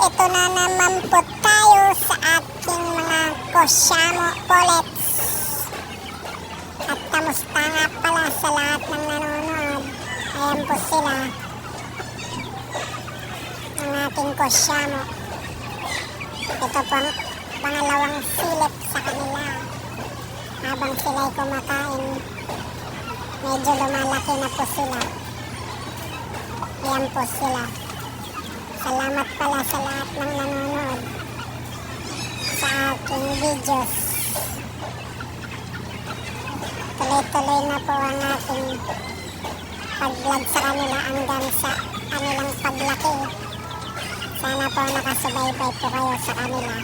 ito na naman po tayo sa ating mga Kosyamo Pullets. At kamusta nga pala sa lahat ng nanonood. Ayan po sila, ang ating Kosyamo. Ito po ang pangalawang silip sa kanila. Habang sila'y kumakain, medyo lumalaki na po sila. Ayan po sila. Salamat pala sa lahat ng nanonood sa aking videos. Tuloy-tuloy na po ang ating pag-vlog sa kanila hanggang sa kanilang paglaki. Sana po nakasubaybay po kayo sa kanila,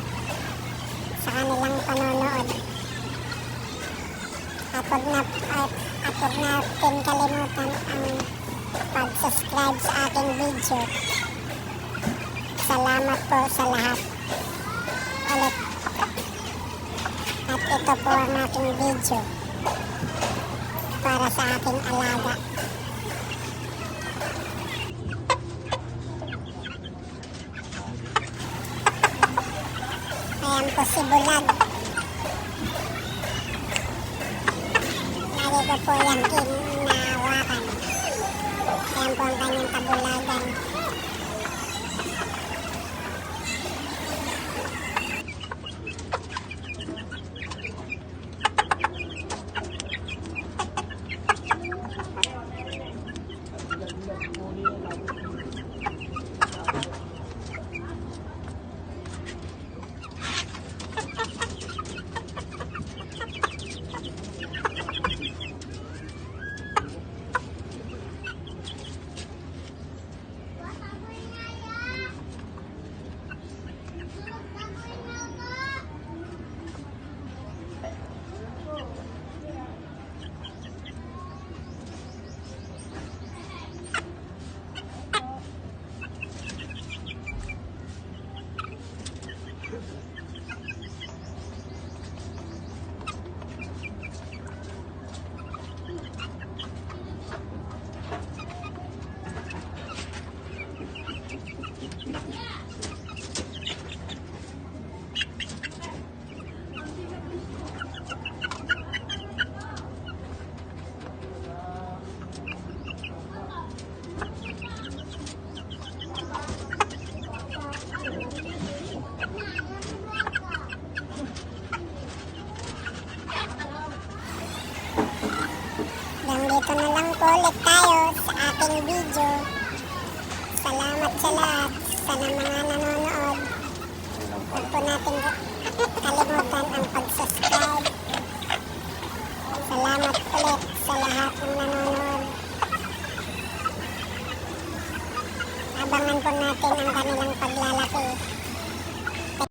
sa kanilang panonood. At huwag natin kalimutan ang pag-subscribe sa aking video. Salamat po sa lahat ulit. At ito po ang aking video para sa aking alaga. Ayan po si Bulag. Lagi ko po yan kinahawakan. Ayan po ang kanyang kabulagan. Dito na lang po ulit tayo sa ating video. Salamat sa lahat, sa mga nanonood. Huwag po natin kalimutan ang pag-subscribe. Salamat ulit sa lahat ng nanonood. Abangan po natin ang kanilang paglalaki.